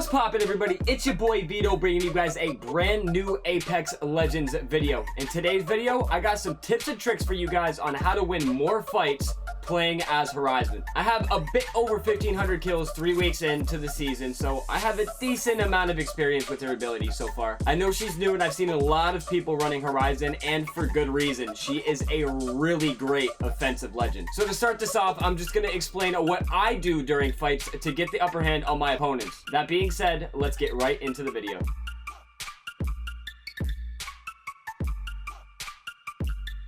What's poppin', everybody? It's your boy Vito bringing you guys a brand new Apex Legends video. In today's video, I got some tips and tricks for you guys on how to win more fights playing as Horizon. I have a bit over 1,500 kills 3 weeks into the season, so I have a decent amount of experience with her ability so far. I know she's new and I've seen a lot of people running Horizon, and for good reason. She is a really great offensive legend. So to start this off, I'm just gonna explain what I do during fights to get the upper hand on my opponents. That being said, let's get right into the video.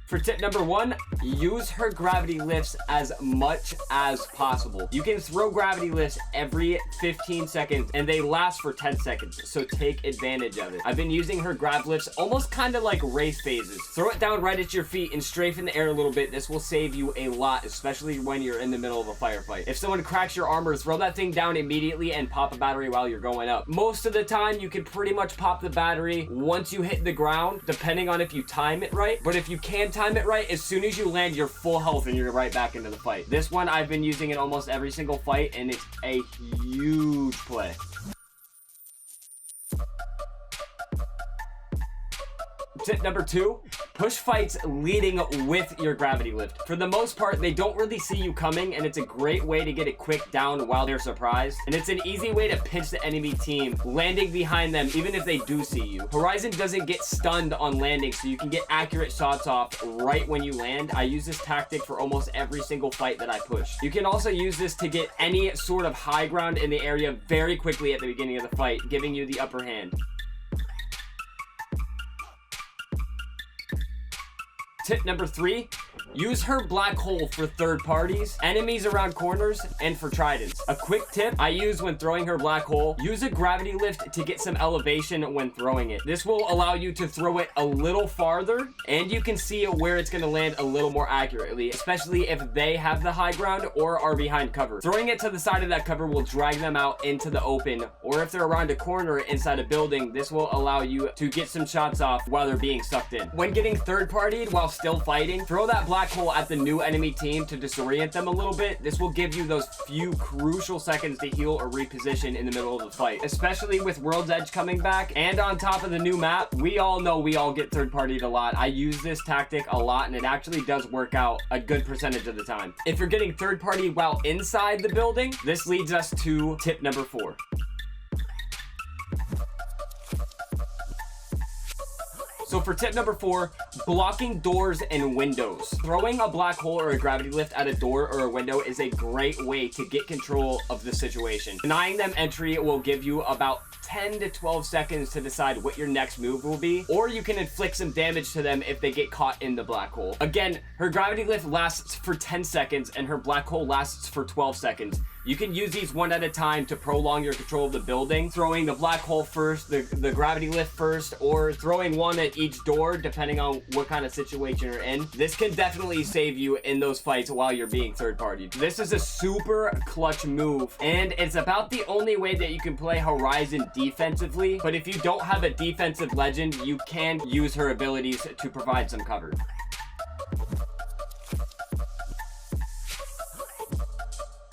For tip number 1, use her gravity lifts as much as possible. You can throw gravity lifts every 15 seconds and they last for 10 seconds, so take advantage of it. I've been using her grab lifts almost kind of like race phases. Throw it down right at your feet and strafe in the air a little bit. This will save you a lot, especially when you're in the middle of a firefight. If someone cracks your armor, throw that thing down immediately and pop a battery while you're going up. Most of the time, you can pretty much pop the battery once you hit the ground, depending on if you time it right. But if you can time it right, as soon as you land, you're full health and you're right back into the fight. This one I've been using in almost every single fight, and it's a huge play. Tip number 2, push fights leading with your gravity lift. For the most part, they don't really see you coming, and it's a great way to get a quick down while they're surprised. And it's an easy way to pinch the enemy team, landing behind them even if they do see you. Horizon doesn't get stunned on landing, so you can get accurate shots off right when you land. I use this tactic for almost every single fight that I push. You can also use this to get any sort of high ground in the area very quickly at the beginning of the fight, giving you the upper hand. Tip number 3, use her black hole for third parties, enemies around corners, and for tridents. A quick tip I use when throwing her black hole: use a gravity lift to get some elevation when throwing it. This will allow you to throw it a little farther, and you can see where it's gonna land a little more accurately, especially if they have the high ground or are behind cover. Throwing it to the side of that cover will drag them out into the open, or if they're around a corner inside a building, this will allow you to get some shots off while they're being sucked in. When getting third partied while still fighting, throw that black hole at the new enemy team to disorient them a little bit. This will give you those few crucial seconds to heal or reposition in the middle of the fight, especially with World's Edge coming back and on top of the new map. We all know we all get third partied a lot. I use this tactic a lot, and it actually does work out a good percentage of the time. If you're getting third partied while inside the building, this leads us to tip number 4. So for tip number 4, blocking doors and windows. Throwing a black hole or a gravity lift at a door or a window is a great way to get control of the situation. Denying them entry will give you about 10 to 12 seconds to decide what your next move will be, or you can inflict some damage to them if they get caught in the black hole. Again, her gravity lift lasts for 10 seconds and her black hole lasts for 12 seconds. You can use these one at a time to prolong your control of the building, throwing the black hole first, the gravity lift first, or throwing one at each door, depending on what kind of situation you're in. This can definitely save you in those fights while you're being third-partied. This is a super clutch move, and it's about the only way that you can play Horizon defensively, but if you don't have a defensive legend, you can use her abilities to provide some cover.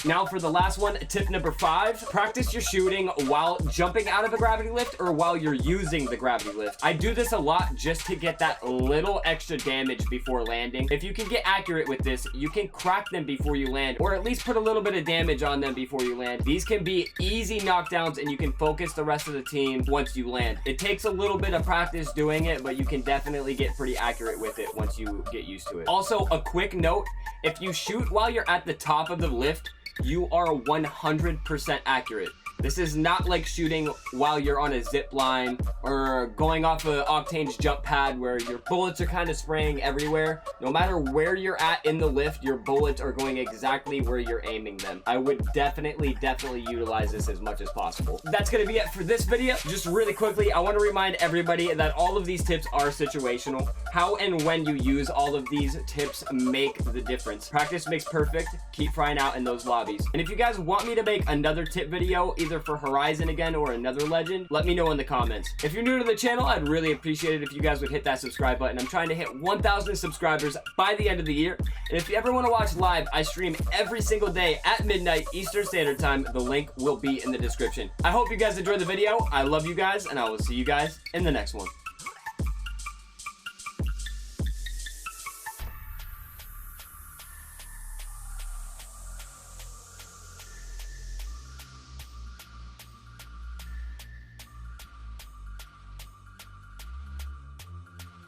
Now for the last one, tip number 5, practice your shooting while jumping out of a gravity lift or while you're using the gravity lift. I do this a lot just to get that little extra damage before landing. If you can get accurate with this, you can crack them before you land, or at least put a little bit of damage on them before you land. These can be easy knockdowns, and you can focus the rest of the team once you land. It takes a little bit of practice doing it, but you can definitely get pretty accurate with it once you get used to it. Also, a quick note, if you shoot while you're at the top of the lift, you are 100% accurate. This is not like shooting while you're on a zip line or going off a Octane's jump pad where your bullets are kind of spraying everywhere. No matter where you're at in the lift, your bullets are going exactly where you're aiming them. I would definitely utilize this as much as possible. That's gonna be it for this video. Just really quickly, I want to remind everybody that all of these tips are situational. How and when you use all of these tips make the difference. Practice makes perfect. Keep trying out in those lobbies. And if you guys want me to make another tip video, either either for Horizon again or another legend, let me know in the comments. If you're new to the channel, I'd really appreciate it if you guys would hit that subscribe button. I'm trying to hit 1,000 subscribers by the end of the year. And if you ever want to watch live, I stream every single day at midnight Eastern Standard Time. The link will be in the description. I hope you guys enjoyed the video. I love you guys, and I will see you guys in the next one.